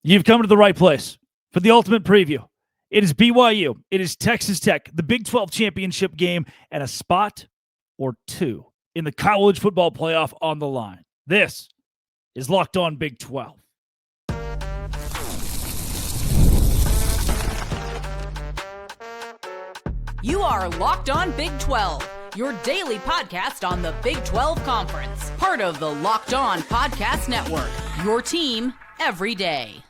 You've come to the right place for the ultimate preview. It is BYU. It is Texas Tech, the Big 12 championship game, and a spot or two in the college football playoff on the line. This is Locked On Big 12. You are Locked On Big 12, your daily podcast on the Big 12 Conference. Part of the Locked On Podcast Network, your team every day.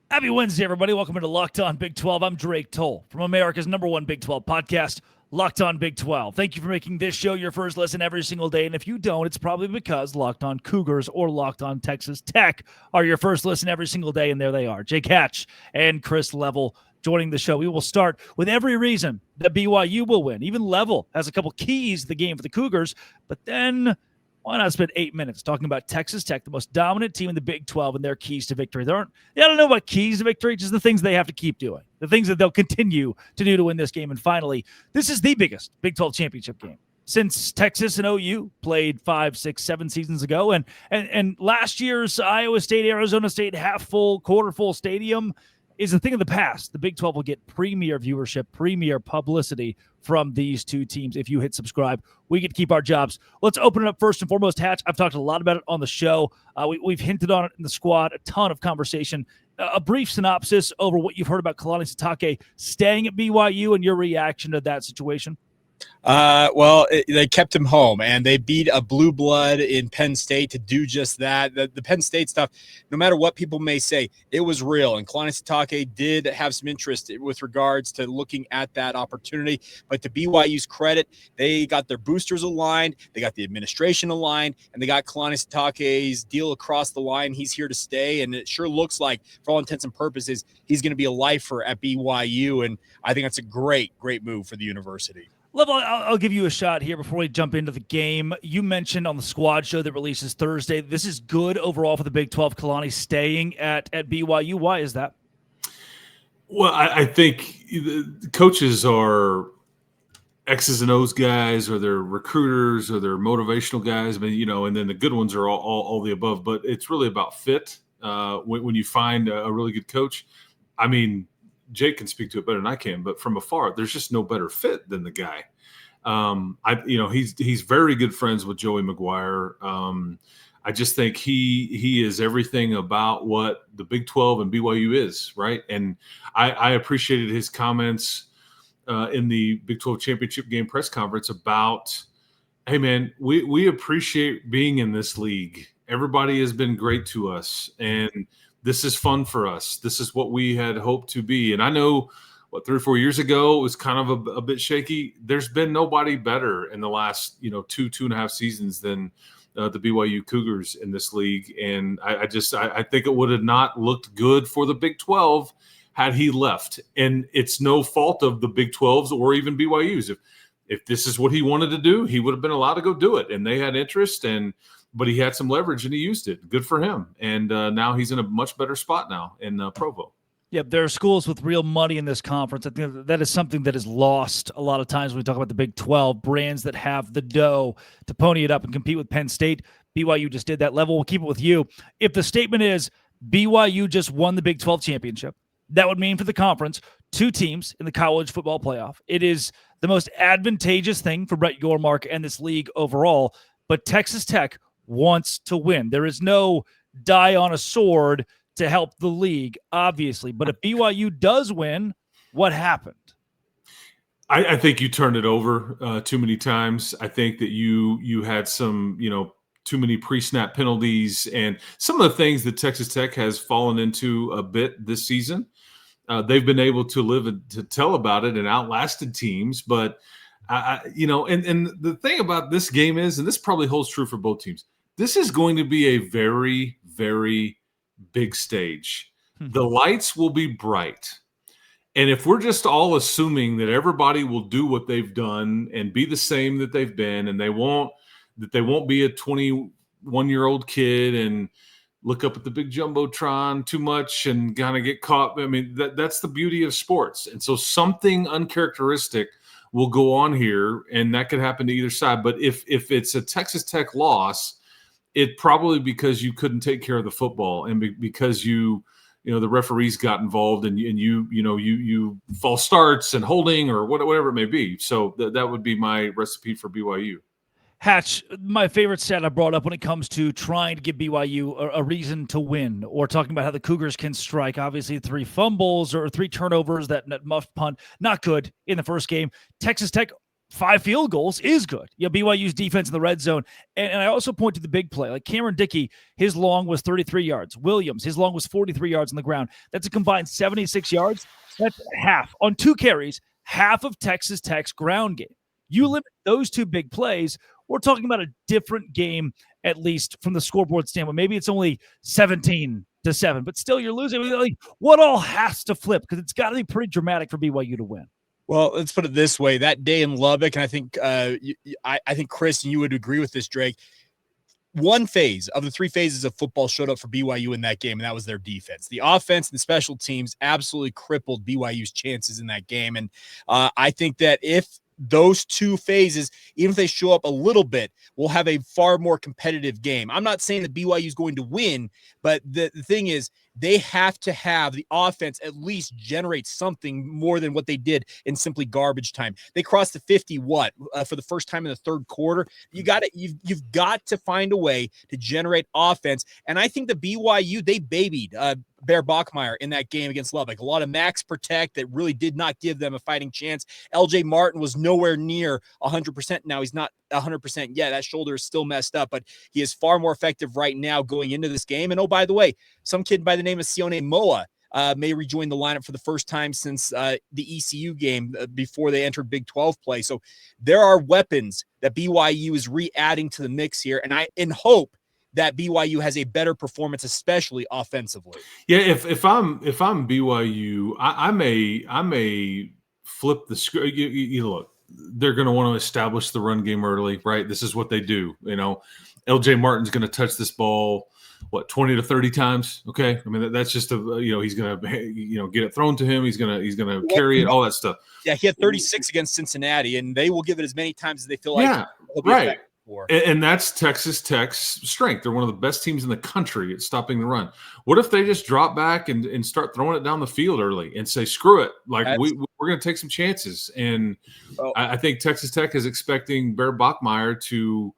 Happy Wednesday, everybody. Welcome into Locked On Big 12. I'm Drake Toll from America's #1 Big 12 podcast, Locked On Big 12. Thank you for making this show your first listen every single day. And if you don't, it's probably because Locked On Cougars or Locked On Texas Tech are your first listen every single day. And there they are, Jake Hatch and Chris Level joining the show. We will start with every reason that BYU will win. Even Level has a couple keys to the game for the Cougars. But then why not spend 8 minutes talking about Texas Tech, the most dominant team in the Big 12, and their keys to victory? I don't know about keys to victory, just the things they have to keep doing, the things that they'll continue to do to win this game. And finally, this is the biggest Big 12 championship game since Texas and OU played 5, 6, 7 seasons ago. And last year's Iowa State, Arizona State half-full, quarter-full stadium is a thing of the past. The Big 12 will get premier viewership, premier publicity from these two teams. If you hit subscribe, we get to keep our jobs. Let's open it up first and foremost. Hatch, I've talked a lot about it on the show. We've hinted on it in the squad, a ton of conversation. A brief synopsis over what you've heard about Kalani Sitake staying at BYU and your reaction to that situation. They kept him home, and they beat a blue blood in Penn State to do just that. The Penn State stuff, no matter what people may say, it was real. And Kalani Sitake did have some interest with regards to looking at that opportunity. But to BYU's credit, they got their boosters aligned, they got the administration aligned, and they got Kalani Sitake's deal across the line. He's here to stay, and it sure looks like, for all intents and purposes, he's going to be a lifer at BYU. And I think that's a great move for the university. Level, I'll give you a shot here before we jump into the game. You mentioned on the squad show that releases Thursday, this is good overall for the Big 12, Kalani staying at BYU. Why is that? Well, I think the coaches are X's and O's guys, or they're recruiters, or they're motivational guys. I mean, and then the good ones are all the above. But it's really about fit when you find a really good coach. I mean, Jake can speak to it better than I can, but from afar, there's just no better fit than the guy. He's very good friends with Joey McGuire. I just think he is everything about what the Big 12 and BYU is, right? And I appreciated his comments in the Big 12 championship game press conference about, hey man, we appreciate being in this league. Everybody has been great to us, and this is fun for us. This is what we had hoped to be. And I know, 3 or 4 years ago, it was kind of a bit shaky. There's been nobody better in the last, 2.5 seasons than the BYU Cougars in this league. And I think it would have not looked good for the Big 12 had he left. And it's no fault of the Big 12s or even BYU's. If this is what he wanted to do, he would have been allowed to go do it. And they had interest, but he had some leverage and he used it. Good for him. And now he's in a much better spot now in Provo. Yep, there are schools with real money in this conference. I think that is something that is lost a lot of times when we talk about the Big 12, brands that have the dough to pony it up and compete with Penn State. BYU just did that. Level, we'll keep it with you. If the statement is BYU just won the Big 12 championship, that would mean for the conference, 2 teams in the college football playoff. It is the most advantageous thing for Brett Yormark and this league overall. But Texas Tech wants to win. There is no die on a sword to help the league, obviously. But if BYU does win, what happened? I think you turned it over too many times. I think that you had some, too many pre-snap penalties and some of the things that Texas Tech has fallen into a bit this season. They've been able to live and to tell about it and outlasted teams. But, and the thing about this game is, and this probably holds true for both teams, this is going to be a very, very big stage. The lights will be bright. And if we're just all assuming that everybody will do what they've done and be the same that they've been, and they won't be a 21-year-old kid and look up at the big jumbotron too much and kind of get caught. I mean, that's the beauty of sports. And so something uncharacteristic will go on here, and that could happen to either side. But if it's a Texas Tech loss, it probably because you couldn't take care of the football, and because the referees got involved, and you false starts and holding or whatever it may be. So that would be my recipe for BYU. Hatch, my favorite stat I brought up when it comes to trying to give BYU a reason to win, or talking about how the Cougars can strike. Obviously, 3 fumbles or 3 turnovers, that muffed punt, not good in the first game. Texas Tech, 5 field goals is good. BYU's defense in the red zone. And I also point to the big play. Like Cameron Dickey, his long was 33 yards. Williams, his long was 43 yards on the ground. That's a combined 76 yards. That's half, on 2 carries, half of Texas Tech's ground game. You limit those 2 big plays, we're talking about a different game, at least from the scoreboard standpoint. Maybe it's only 17-7, but still you're losing. Like, what all has to flip? Because it's got to be pretty dramatic for BYU to win. Well, let's put it this way. That day in Lubbock, and I think I think, Chris, and you would agree with this, Drake, one phase of the 3 phases of football showed up for BYU in that game, and that was their defense. The offense and special teams absolutely crippled BYU's chances in that game. And I think that if those 2 phases, even if they show up a little bit, we'll have a far more competitive game. I'm not saying that BYU is going to win, but the thing is, they have to have the offense at least generate something more than what they did in simply garbage time. They crossed the 50 for the first time in the third quarter. You've got to find a way to generate offense. And I think the BYU, they babied Behren Bachmeier in that game against Lubbock. A lot of max protect that really did not give them a fighting chance. LJ Martin was nowhere near 100%. Now he's not 100% yet. That shoulder is still messed up, but he is far more effective right now going into this game. And oh, by the way, some kid by the name of Sione Moa may rejoin the lineup for the first time since the ECU game before they entered Big 12 play. So there are weapons that BYU is re-adding to the mix here, and I hope that BYU has a better performance, especially offensively. Yeah, if I'm BYU, I may flip the script. You look, they're going to want to establish the run game early, right? This is what they do. LJ Martin's going to touch this ball 20 to 30 times. Okay, I mean that's just he's going to get it thrown to him. He's going to carry it, all that stuff. Yeah, he had 36 against Cincinnati, and they will give it as many times as they feel like. Yeah, right. And that's Texas Tech's strength. They're one of the best teams in the country at stopping the run. What if they just drop back and start throwing it down the field early and say, screw it. Like we're going to take some chances. And I think Texas Tech is expecting Behren Bachmeier to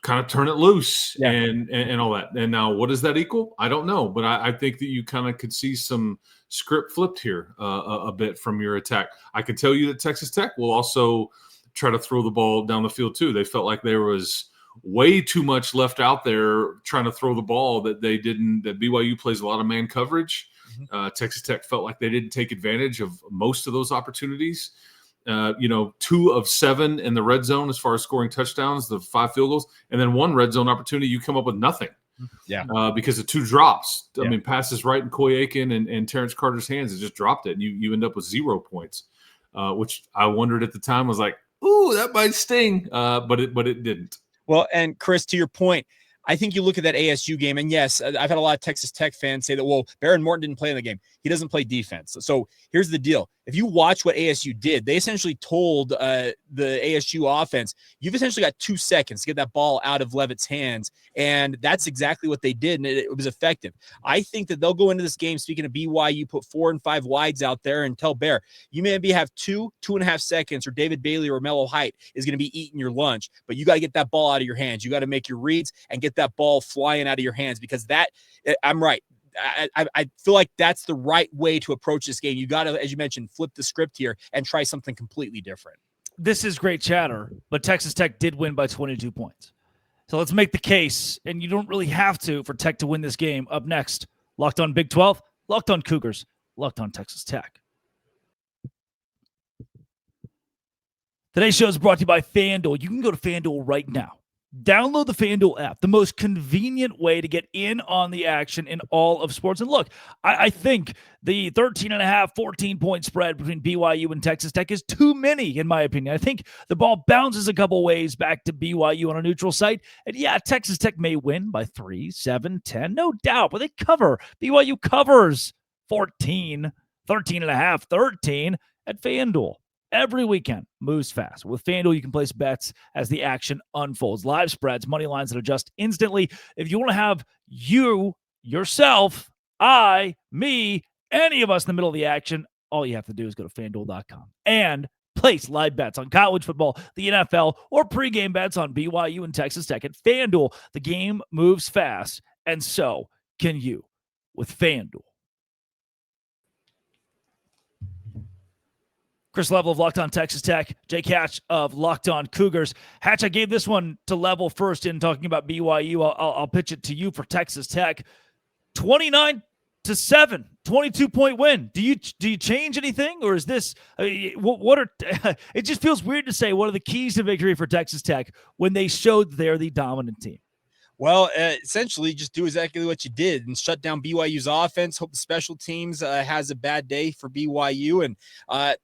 kind of turn it loose and all that. And now what does that equal? I don't know. But I think that you kind of could see some script flipped here a bit from your attack. I can tell you that Texas Tech will also try to throw the ball down the field too. They felt like there was way too much left out there trying to throw the ball that they didn't. That BYU plays a lot of man coverage. Texas Tech felt like they didn't take advantage of most of those opportunities. 2 of 7 in the red zone as far as scoring touchdowns, the 5 field goals, and then 1 red zone opportunity. You come up with nothing. Yeah, because of 2 drops. I mean, passes right in Coy Aiken and Terrence Carter's hands. It just dropped it, and you end up with 0 points, which I wondered at the time. Was like, ooh, that might sting, but it didn't. Well, and Chris, to your point, I think you look at that ASU game, and yes, I've had a lot of Texas Tech fans say that, well, Behren Morton didn't play in the game. He doesn't play defense. So here's the deal. If you watch what ASU did, they essentially told the ASU offense, you've essentially got 2 seconds to get that ball out of Levitt's hands, and that's exactly what they did, and it was effective. I think that they'll go into this game, speaking of BYU, put 4 and 5 wides out there and tell Bear, you maybe have 2.5 seconds, or David Bailey or Mello Height is going to be eating your lunch, but you got to get that ball out of your hands. You got to make your reads and get that ball flying out of your hands, because I'm right. I feel like that's the right way to approach this game. You got to, as you mentioned, flip the script here and try something completely different. This is great chatter, but Texas Tech did win by 22 points. So let's make the case, and you don't really have to, for Tech to win this game. Up next, Locked On Big 12, Locked On Cougars, Locked On Texas Tech. Today's show is brought to you by FanDuel. You can go to FanDuel right now. Download the FanDuel app, the most convenient way to get in on the action in all of sports. And look, I think the 13.5, 14-point spread between BYU and Texas Tech is too many, in my opinion. I think the ball bounces a couple ways back to BYU on a neutral site. And yeah, Texas Tech may win by 3, 7, 10, no doubt, but they cover. BYU covers 14, 13.5, 13 at FanDuel. Every weekend moves fast. With FanDuel, you can place bets as the action unfolds. Live spreads, money lines that adjust instantly. If you want to have you, yourself, I, me, any of us in the middle of the action, all you have to do is go to FanDuel.com and place live bets on college football, the NFL, or pregame bets on BYU and Texas Tech. At FanDuel, the game moves fast, and so can you with FanDuel. Chris Level of Locked On Texas Tech, Jake Hatch of Locked On Cougars. Hatch, I gave this one to Level first in talking about BYU. I'll pitch it to you for Texas Tech. 29-7, 22-point win. Do you change anything, or is this what are? It just feels weird to say what are the keys to victory for Texas Tech when they showed they're the dominant team. Well, essentially just do exactly what you did and shut down BYU's offense. Hope the special teams has a bad day for BYU and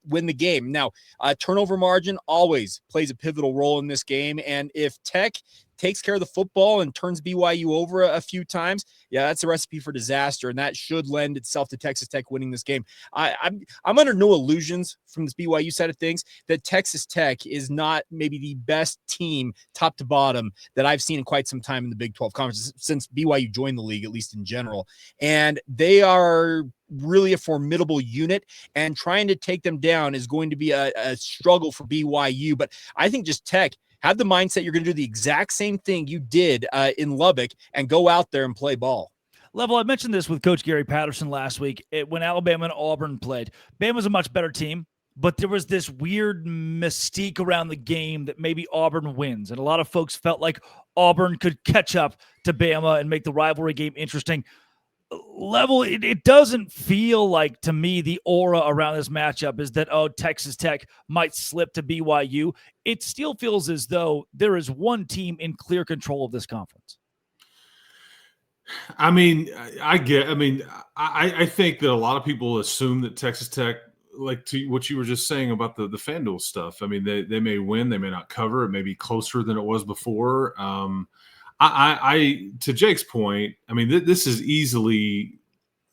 win the game. Now, turnover margin always plays a pivotal role in this game. And if Tech takes care of the football and turns BYU over a few times, yeah, that's a recipe for disaster, and that should lend itself to Texas Tech winning this game. I'm under no illusions from this BYU side of things that Texas Tech is not maybe the best team top to bottom that I've seen in quite some time in the Big 12 Conference since BYU joined the league, at least in general. And they are really a formidable unit, and trying to take them down is going to be a struggle for BYU. But I think just Tech have the mindset you're going to do the exact same thing you did in Lubbock and go out there and play ball. Level, I mentioned this with Coach Gary Patterson last week when Alabama and Auburn played. Bama's a much better team, but there was this weird mystique around the game that maybe Auburn wins. And a lot of folks felt like Auburn could catch up to Bama and make the rivalry game interesting. Level, it doesn't feel like, to me, the aura around this matchup is that, Texas Tech might slip to BYU. It still feels as though there is one team in clear control of this conference. I think that a lot of people assume that Texas Tech, like to what you were just saying about the FanDuel stuff, I mean, they may win, they may not cover, it may be closer than it was before. To Jake's point, I mean, this is easily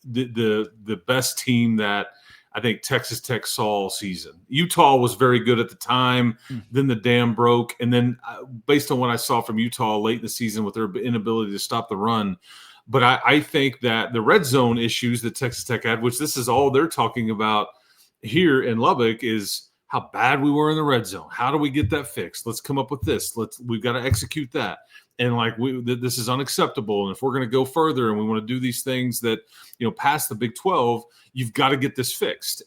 the best team that I think Texas Tech saw all season. Utah was very good at the time. Then the dam broke. And then based on what I saw from Utah late in the season with their inability to stop the run. But I think that the red zone issues that Texas Tech had, which this is all they're talking about here in Lubbock, is how bad we were in the red zone. How do we get that fixed? Let's come up with this. We've got to execute that. And this is unacceptable. And if we're going to go further and we want to do these things that, past the Big 12, you've got to get this fixed.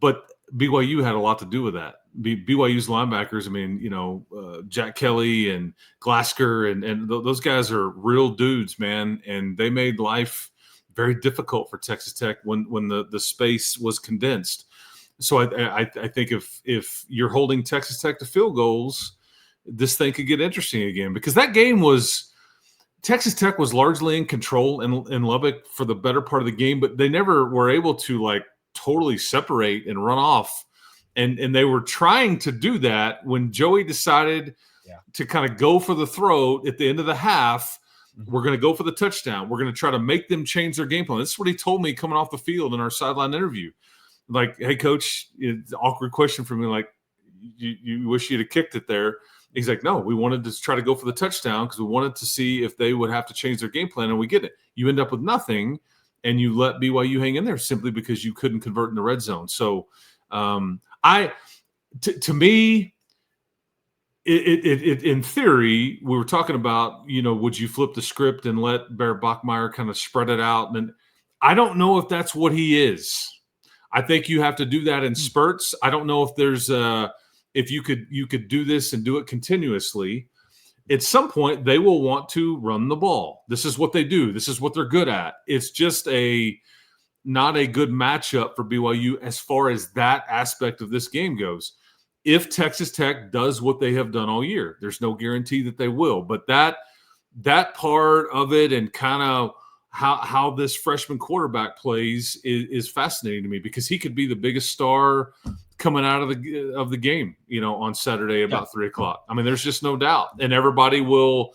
But BYU had a lot to do with that. BYU's linebackers, Jack Kelly and Glasker and those guys are real dudes, man. And they made life very difficult for Texas Tech when the space was condensed. So I think if you're holding Texas Tech to field goals, this thing could get interesting again, because that game was Texas Tech was largely in control in Lubbock for the better part of the game, but they never were able to totally separate and run off. And they were trying to do that when Joey decided to kind of go for the throat at the end of the half. We're going to go for the touchdown. We're going to try to make them change their game plan. This is what he told me coming off the field in our sideline interview. Like, hey, coach, it's an awkward question for me. Like, you wish you'd have kicked it there. He's like, no, we wanted to try to go for the touchdown because we wanted to see if they would have to change their game plan, and we get it. You end up with nothing, and you let BYU hang in there simply because you couldn't convert in the red zone. So, to me, it in theory, we were talking about, would you flip the script and let Bachmeier kind of spread it out? And I don't know if that's what he is. I think you have to do that in spurts. I don't know if there's if you could do this and do it continuously. At some point, they will want to run the ball. This is what they do. This is what they're good at. It's just not a good matchup for BYU as far as that aspect of this game goes. If Texas Tech does what they have done all year, there's no guarantee that they will. But that part of it and kind of how this freshman quarterback plays is fascinating to me, because he could be the biggest star coming out of the game, on Saturday about 3:00. I mean, there's just no doubt. And everybody will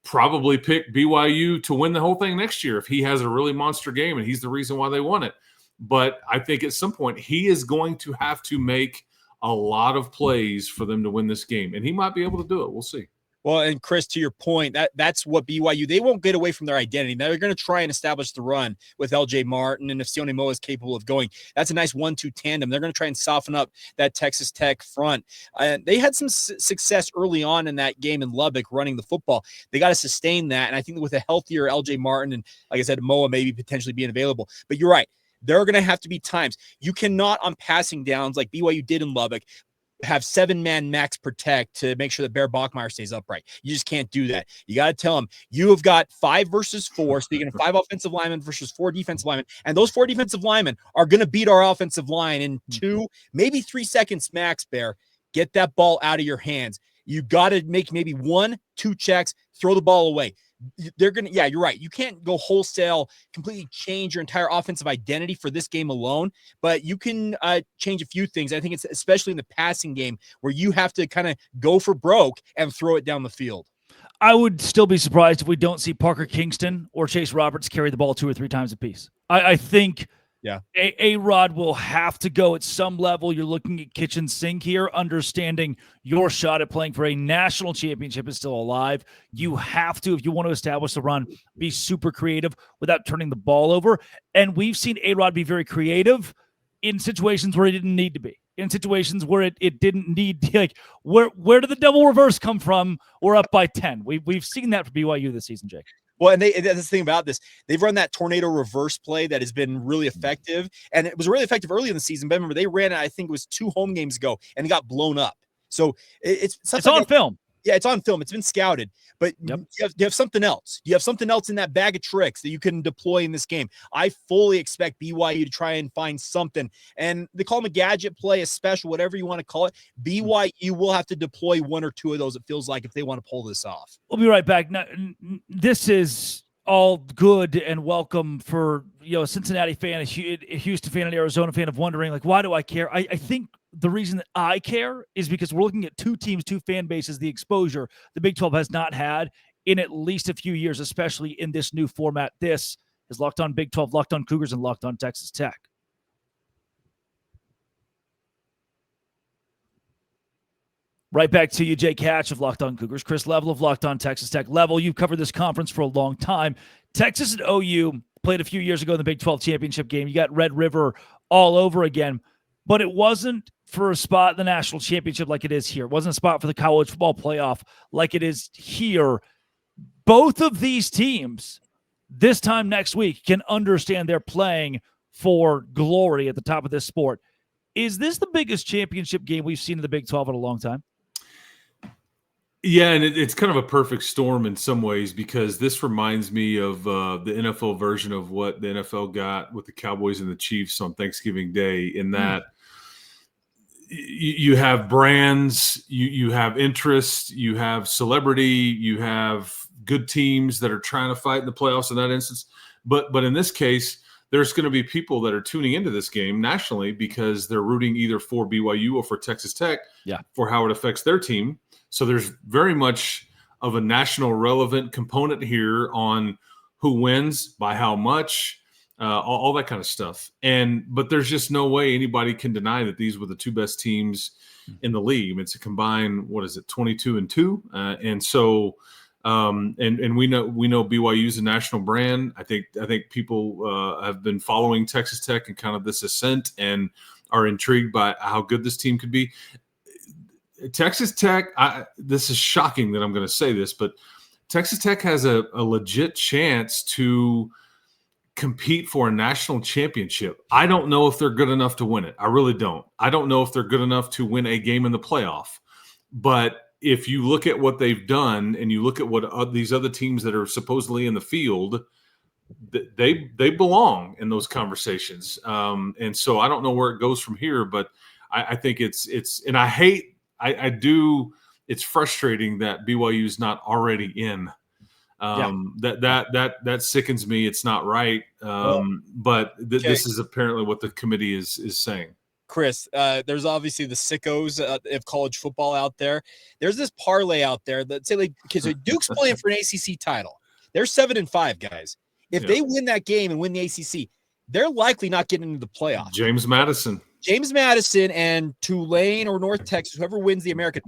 probably pick BYU to win the whole thing next year if he has a really monster game and he's the reason why they won it. But I think at some point he is going to have to make a lot of plays for them to win this game, and he might be able to do it. We'll see. Well, and Chris, to your point, that's what BYU, they won't get away from their identity. They're going to try and establish the run with LJ Martin, and if Sione Moa is capable of going, that's a nice 1-2 tandem. They're going to try and soften up that Texas Tech front. They had some success early on in that game in Lubbock running the football. They got to sustain that, and I think with a healthier LJ Martin and, like I said, Moa maybe potentially being available. But you're right. There are going to have to be times. You cannot, on passing downs like BYU did in Lubbock, have 7-man max protect to make sure that Bachmeier stays upright. You just can't do that. You got to tell them you have got 5 versus 4. Speaking of 5 offensive linemen versus 4 defensive linemen, and those 4 defensive linemen are going to beat our offensive line in 2, maybe 3 seconds max. Bear, get that ball out of your hands. You got to make maybe 1-2 checks, throw the ball away. They're going to, yeah, you're right. You can't go wholesale, completely change your entire offensive identity for this game alone, but you can change a few things. I think it's especially in the passing game where you have to kind of go for broke and throw it down the field. I would still be surprised if we don't see Parker Kingston or Chase Roberts carry the ball 2 or 3 times apiece. I think A-Rod will have to go at some level. You're looking at kitchen sink here, understanding your shot at playing for a national championship is still alive. You have to, if you want to establish the run, be super creative without turning the ball over. And we've seen A-Rod be very creative in situations where he didn't need to be. In situations where it didn't need, like, where did the double reverse come from? We're up by 10. We've seen that for BYU this season, Jake. Well, and that's the thing about this. They've run that tornado reverse play that has been really effective, and it was really effective early in the season. But remember, they ran it, I think it was 2 home games ago, and it got blown up. So it's on film. Yeah, it's on film. It's been scouted. But you have something else. You have something else in that bag of tricks that you can deploy in this game. I fully expect BYU to try and find something. And they call them a gadget play, a special, whatever you want to call it. BYU will have to deploy 1 or 2 of those, it feels like, if they want to pull this off. We'll be right back. Now, this is all good and welcome for a Cincinnati fan, a Houston fan, an Arizona fan of wondering, like, why do I care? I think the reason that I care is because we're looking at 2 teams, 2 fan bases, the exposure the Big 12 has not had in at least a few years, especially in this new format. This is Locked On Big 12, Locked On Cougars, and Locked On Texas Tech. Right back to you, Jake Hatch of Locked On Cougars, Chris Level of Locked On Texas Tech. Level, you've covered this conference for a long time. Texas and OU played a few years ago in the Big 12 championship game. You got Red River all over again, but it wasn't for a spot in the national championship like it is here. It wasn't a spot for the college football playoff like it is here. Both of these teams this time next week can understand they're playing for glory at the top of this sport. Is this the biggest championship game we've seen in the Big 12 in a long time? Yeah, and it's kind of a perfect storm in some ways because this reminds me of the NFL version of what the NFL got with the Cowboys and the Chiefs on Thanksgiving Day, in that you have brands, you have interest, you have celebrity, you have good teams that are trying to fight in the playoffs in that instance. But in this case, there's going to be people that are tuning into this game nationally because they're rooting either for BYU or for Texas Tech for how it affects their team. So there's very much of a national relevant component here on who wins, by how much, all that kind of stuff. But there's just no way anybody can deny that these were the 2 best teams in the league. I mean, it's a combined, 22-2. And so and we know BYU's a national brand. I think people have been following Texas Tech and kind of this ascent and are intrigued by how good this team could be. Texas Tech, this is shocking that I'm going to say this, but Texas Tech has a legit chance to compete for a national championship. I don't know if they're good enough to win it. I really don't. I don't know if they're good enough to win a game in the playoff. But if you look at what they've done and you look at what these other teams that are supposedly in the field, they belong in those conversations. And so I don't know where it goes from here, but I think it's and it's frustrating that BYU is not already in. That sickens me. It's not right. But this is apparently what the committee is saying. Chris, there's obviously the sickos of college football out there. There's this parlay out there that say, like, okay, so Duke's playing for an ACC title. They're 7-5, guys. If they win that game and win the ACC, they're likely not getting into the playoff. James Madison and Tulane or North Texas, whoever wins the American,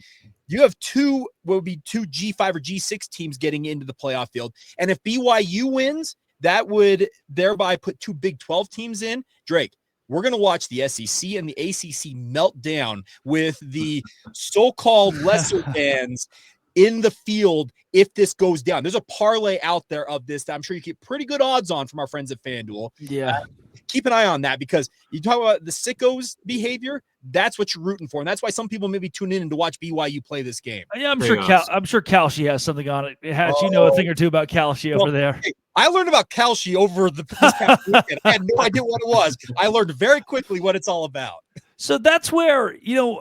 you have two G5 or G6 teams getting into the playoff field. And if BYU wins, that would thereby put two Big 12 teams in. Drake, we're going to watch the SEC and the ACC melt down with the so-called lesser bands in the field if this goes down. There's a parlay out there of this that I'm sure you get pretty good odds on from our friends at FanDuel. Yeah. Keep an eye on that, because you talk about the sickos behavior. That's what you're rooting for, and that's why some people maybe tune in to watch BYU play this game. Yeah, I'm sure Kalshi has something on it. You know a thing or two about Kalshi over there. Hey, I learned about Kalshi over this past weekend. I had no idea what it was. I learned very quickly what it's all about. So that's where,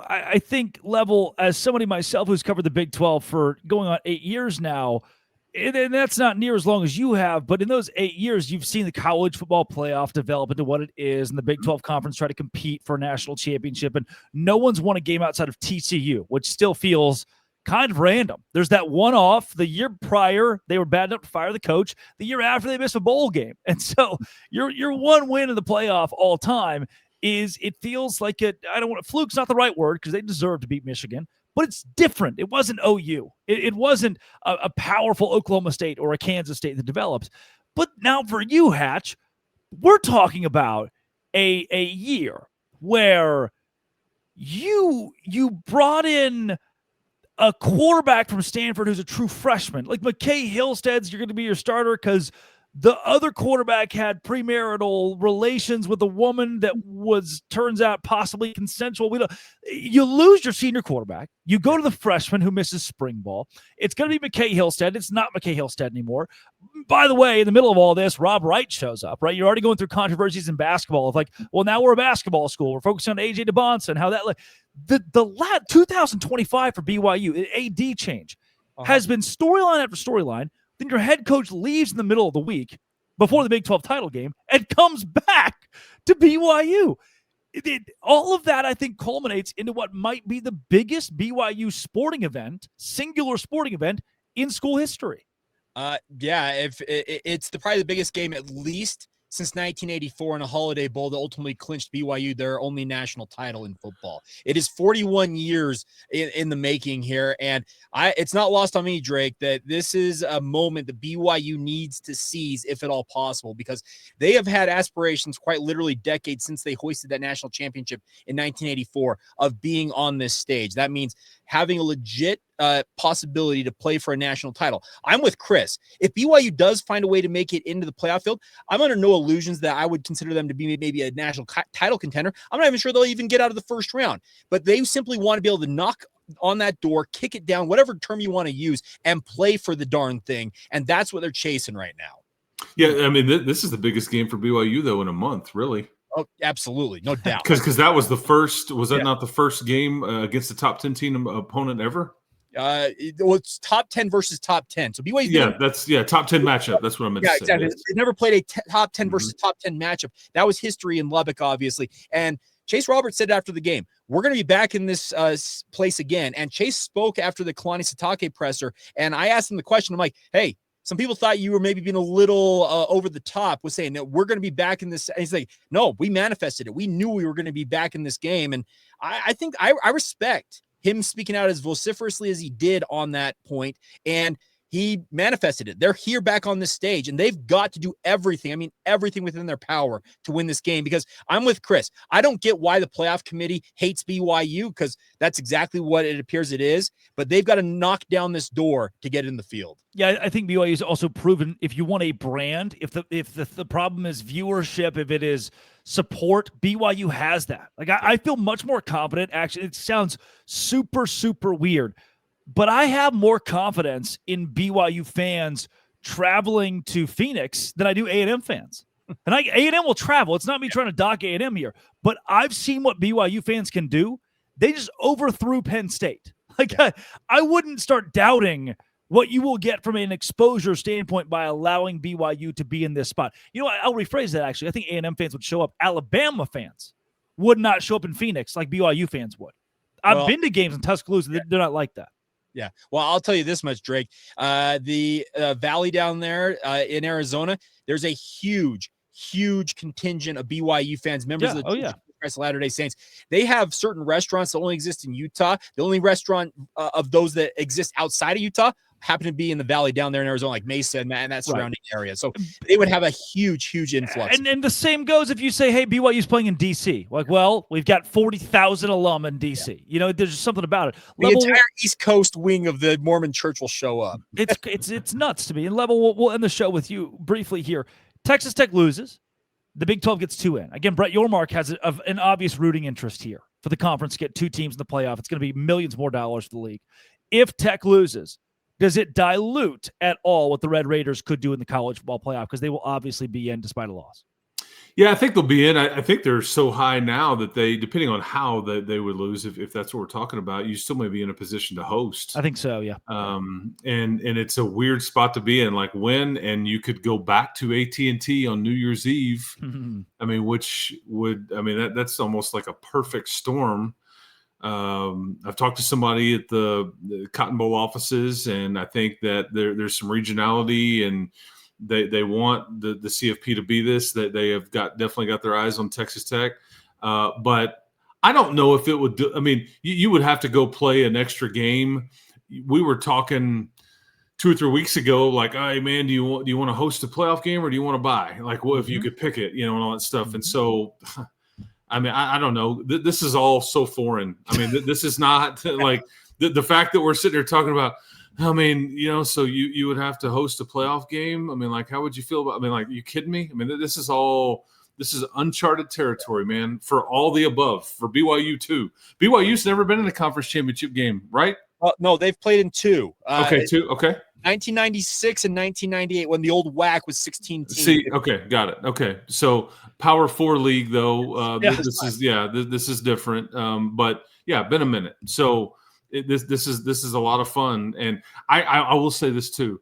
I think level, as somebody myself who's covered the Big 12 for going on 8 years now, and that's not near as long as you have, but in those 8 years, you've seen the college football playoff develop into what it is, and the Big 12 conference try to compete for a national championship, and no one's won a game outside of TCU, which still feels kind of random. There's that one-off. The year prior, they were bad enough to fire the coach. The year after, they missed a bowl game. And so your one win in the playoff all time it feels like fluke's not the right word, because they deserve to beat Michigan, but it's different. It wasn't OU. It wasn't a powerful Oklahoma State or a Kansas State that develops. But now for you, Hatch, we're talking about a year where you brought in a quarterback from Stanford who's a true freshman. Like McKay Hillstead's, you're going to be your starter because the other quarterback had premarital relations with a woman that turns out possibly consensual. You lose your senior quarterback. You go to the freshman who misses spring ball. It's going to be McKay Hillstead. It's not McKay Hillstead anymore. By the way, in the middle of all this, Rob Wright shows up, right? You're already going through controversies in basketball of now we're a basketball school. We're focusing on AJ DeBonsa and how that the 2025 for BYU, AD change, has been storyline after storyline. Then your head coach leaves in the middle of the week before the Big 12 title game and comes back to BYU. All of that, I think, culminates into what might be the biggest BYU singular sporting event in school history. If it's probably the biggest game at least since 1984 in a Holiday Bowl that ultimately clinched BYU their only national title in football. It is 41 years in the making here, and it's not lost on me, Drake, that this is a moment that BYU needs to seize if at all possible, because they have had aspirations quite literally decades since they hoisted that national championship in 1984 of being on this stage. That means having a legit possibility to play for a national title. I'm with Chris. If BYU does find a way to make it into the playoff field, I'm under no illusions that I would consider them to be maybe a national title contender. I'm not even sure they'll even get out of the first round, but they simply want to be able to knock on that door, kick it down, whatever term you want to use, and play for the darn thing. And that's what they're chasing right now. Yeah, I mean, this is the biggest game for BYU, though, in a month, really. Oh, absolutely. No doubt. Because that was the first – was that not the first game against the top 10 team opponent ever? It's top 10 versus top 10. So BYU. Top 10 matchup. That's what I meant to say. Exactly. They never played a top 10 versus top 10 matchup. That was history in Lubbock, obviously. And Chase Roberts said after the game, we're going to be back in this place again. And Chase spoke after the Kalani Sitake presser. And I asked him the question. I'm like, hey, some people thought you were maybe being a little over the top with saying that we're going to be back in this. And he's like, no, we manifested it. We knew we were going to be back in this game. And I think I respect him speaking out as vociferously as he did on that point. And he manifested it. They're here back on this stage, and they've got to do everything. I mean, everything within their power to win this game, because I'm with Chris. I don't get why the playoff committee hates BYU, because that's exactly what it appears it is, but they've got to knock down this door to get in the field. Yeah, I think BYU has also proven if you want a brand, if the problem is viewership, if it is support, BYU has that. Like I feel much more confident. Actually, it sounds super, super weird, but I have more confidence in BYU fans traveling to Phoenix than I do A&M fans. And A&M will travel. It's not me trying to dock A&M here, but I've seen what BYU fans can do. They just overthrew Penn State. Like I wouldn't start doubting what you will get from an exposure standpoint by allowing BYU to be in this spot. You know, I'll rephrase that actually. I think A&M fans would show up. Alabama fans would not show up in Phoenix like BYU fans would. I've been to games in Tuscaloosa. They're not like that. Yeah. Well, I'll tell you this much, Drake. The valley down there in Arizona, there's a huge huge contingent of BYU fans, members of the Oh, yeah. Christ Latter-day Saints. They have certain restaurants that only exist in Utah. The only restaurant of those that exist outside of Utah happen to be in the valley down there in Arizona, like Mesa and that surrounding area. So they would have a huge influx. And the same goes if you say, hey, BYU's playing in D.C. Like, well, we've got 40,000 alum in D.C. You know, there's just something about it. The entire East Coast wing of the Mormon church will show up. It's nuts to me. And Level, we'll end the show with you briefly here. Texas Tech loses. The Big 12 gets 2 in. Again, Brett Yormark has an obvious rooting interest here for the conference to get 2 teams in the playoff. It's going to be millions more dollars for the league. If Tech loses, does it dilute at all what the Red Raiders could do in the college football playoff? Because they will obviously be in despite a loss. Yeah, I think they'll be in. I think they're so high now that they, depending on how they would lose, if that's what we're talking about, you still may be in a position to host. I think so, yeah. And it's a weird spot to be in, like when, and you could go back to AT&T on New Year's Eve. I mean, that's almost like a perfect storm. I've talked to somebody at the Cotton Bowl offices, and I think that there's some regionality, and they want the CFP to be this, that they have definitely got their eyes on Texas Tech. But I don't know if it would do. I mean, you would have to go play an extra game. We were talking 2 or 3 weeks ago, like, hey man, do you want to host a playoff game or do you want to buy? Like, well, if you could pick it, you know, and all that stuff. And so, I mean, I don't know. This is all so foreign. I mean, this is not like the fact that we're sitting there talking about. I mean, you know, so you would have to host a playoff game. I mean, like, how would you feel about? I mean, like, you kidding me? I mean, this is uncharted territory, man. For all the above, for BYU too. BYU's never been in a conference championship game, right? No, they've played in 2. Okay, 2. Okay. 1996 and 1998 when the old WAC was 16 teams. See, okay, got it. Okay, so Power 4 league though. This is different. But yeah, been a minute. So this is a lot of fun, and I will say this too: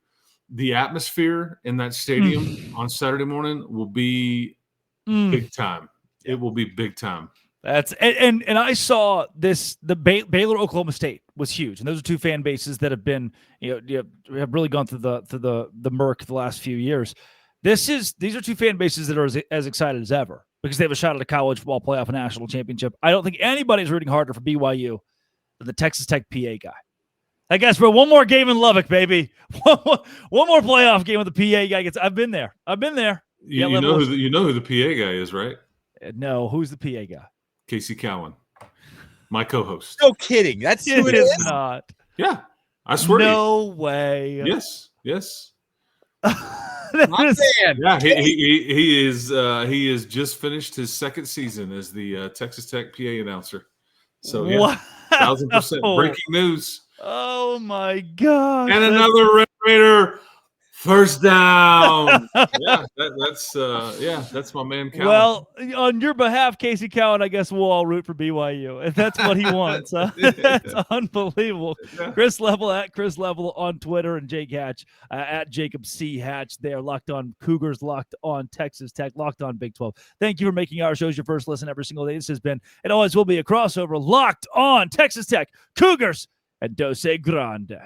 the atmosphere in that stadium on Saturday morning will be big time. It will be big time. That's and I saw this. The Baylor Oklahoma State was huge, and those are 2 fan bases that have been have really gone through the murk the last few years. These are 2 fan bases that are as excited as ever because they have a shot at a college football playoff and national championship. I don't think anybody's rooting harder for BYU than the Texas Tech PA guy. I guess for one more game in Lubbock, baby, one more playoff game with the PA guy gets. I've been there. You know who the PA guy is, right? No, who's the PA guy? Casey Cowan, my co-host. No kidding. That's who it is. Not. Yeah, I swear. No way. Yes. Man. Yeah, he is just finished his 2nd season as the Texas Tech PA announcer. So yeah, wow. 1000% breaking news. Oh my God! And another Red Raider first down. That's my man. Cowan. Well, on your behalf, Casey Cowan, I guess we'll all root for BYU if that's what he wants. Huh? That's unbelievable. Yeah. Chris Level at Chris Level on Twitter, and Jake Hatch at Jacob C. Hatch. They are Locked On Cougars, Locked On Texas Tech, Locked On Big 12. Thank you for making our shows your first listen every single day. This has been, and always will be, a crossover Locked On Texas Tech, Cougars, and Dose Grande.